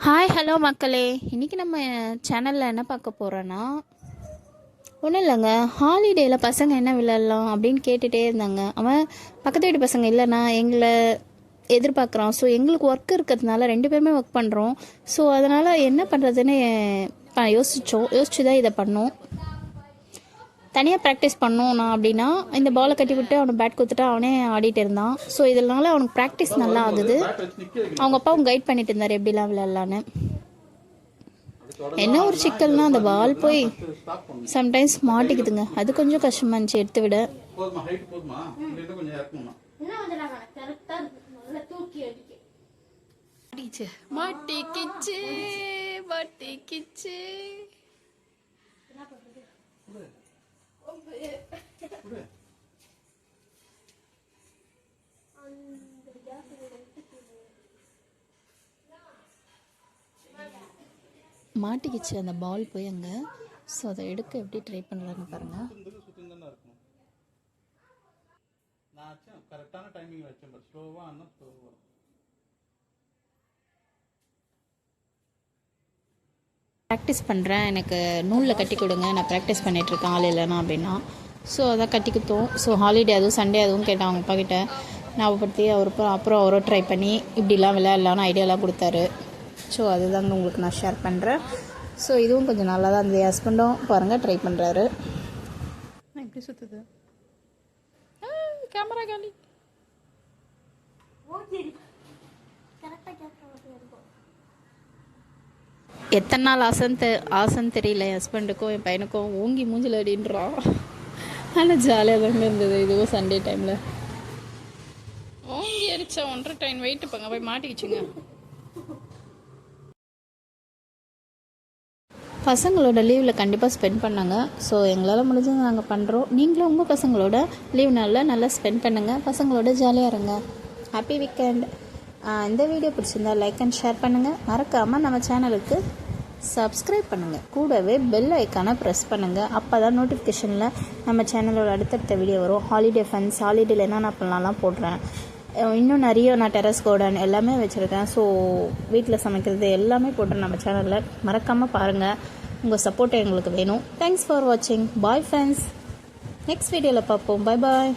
Hi hello மக்களே, இன்றைக்கி நம்ம சேனலில் என்ன பார்க்க போகிறோன்னா, ஒன்றும் இல்லைங்க. ஹாலிடேயில் பசங்க என்ன விளையாடலாம் அப்படின்னு கேட்டுகிட்டே இருந்தாங்க. அவன் பக்கத்து வீட்டு பசங்க இல்லைன்னா எங்களை எதிர்பார்க்குறான். ஸோ எங்களுக்கு ஒர்க் இருக்கிறதுனால 2 பேருமே ஒர்க் பண்ணுறோம். ஸோ அதனால் என்ன பண்ணுறதுன்னு யோசிச்சு தான் இதை பண்ணோம். தனியாக ப்ராக்டிஸ் பண்ணோன்னா அப்படின்னா இந்த பாலை கட்டி விட்டு அவனை பேட் கொடுத்துட்டு அவனே ஆடிட்டு இருந்தான். ஸோ இதனால அவனுக்கு ப்ராக்டிஸ் நல்லா ஆகுது. அவங்க அப்பாவும் கைட் பண்ணிட்டு இருந்தார் எப்படிலாம் விளையாடலான்னு. என்ன ஒரு சிக்கல்னா அந்த பால் போய் சம்டைம்ஸ் மாட்டிக்குதுங்க. அது கொஞ்சம் கஷ்டமாக இருந்துச்சு எடுத்து விட. மாட்டிக்கிச்சு மாட்டிக்கிச்சு. மாட்டிக்கிச்சு அந்த பால் போய் அங்கே. ஸோ அதை எடுக்க எப்படி ட்ரை பண்ணுறாங்க பாருங்கள். ப்ராக்டிஸ் பண்ணுறேன், எனக்கு நூலில் கட்டி கொடுங்க, நான் ப்ராக்டிஸ் பண்ணிகிட்ருக்கேன் ஆள் இல்லைனா அப்படின்னா. ஸோ அதை கட்டி கொடுத்தோம். ஸோ ஹாலிடே அதுவும் சண்டே அதுவும் கேட்டேன் அவங்க அப்பா கிட்ட ஞாபகப்படுத்தி. அப்புறம் அவரும் ட்ரை பண்ணி இப்படிலாம் விளையாடலான்னு ஐடியாலாம் கொடுத்தாரு. ஸோ அதுதாங்க உங்களுக்கு நான் ஷேர் பண்ணுறேன். ஸோ இதுவும் கொஞ்சம் நல்லா தான் இருந்தது. ஹஸ்பண்டும் பாருங்கள் ட்ரை பண்ணுறாரு. எப்படி சுற்றுது கேமரா காலி. எத்தனை நாள் ஆசைன்னு தெரியல என் ஹஸ்பண்டுக்கும் என் பையனுக்கும். ஓங்கி மூஞ்சில் அடின்றான். ஆனால் ஜாலியாக தாங்க இருந்தது. இதுவும் சண்டே டைமில் ஓங்கி அடித்தா 1.5 டன் வெயிட்டு போங்க போய் மாட்டிக்கிச்சுங்க. பசங்களோட லீவில் கண்டிப்பாக ஸ்பெண்ட் பண்ணாங்க. ஸோ எங்களால் முடிஞ்சது நாங்கள் பண்ணுறோம். நீங்களும் உங்கள் பசங்களோட லீவ் நாளில் நல்லா ஸ்பெண்ட் பண்ணுங்கள். பசங்களோட ஜாலியாக இருங்க. Happy weekend. இந்த வீடியோ பிடிச்சிருந்தா லைக் அண்ட் ஷேர் பண்ணுங்கள். மறக்காமல் நம்ம சேனலுக்கு சப்ஸ்கிரைப் பண்ணுங்கள். கூடவே பெல் ஐக்கானை ப்ரெஸ் பண்ணுங்கள். அப்போ தான் நோட்டிஃபிகேஷனில் நம்ம சேனலோட அடுத்தடுத்த வீடியோ வரும். ஹாலிடே ஃபன்ஸ், ஹாலிடேயில் என்னென்ன பண்ணலாம்லாம் போடுறேன். இன்னும் நிறைய நான் டெரஸ் கார்டன் எல்லாமே வச்சுருக்கேன். ஸோ வீட்டில் சமைக்கிறது எல்லாமே போடுறேன் நம்ம சேனலில். மறக்காமல் பாருங்கள். உங்கள் சப்போர்ட் எங்களுக்கு வேணும். தேங்க்ஸ் ஃபார் வாட்சிங். Bye friends. நெக்ஸ்ட் வீடியோவில் பார்ப்போம். பாய் பாய்.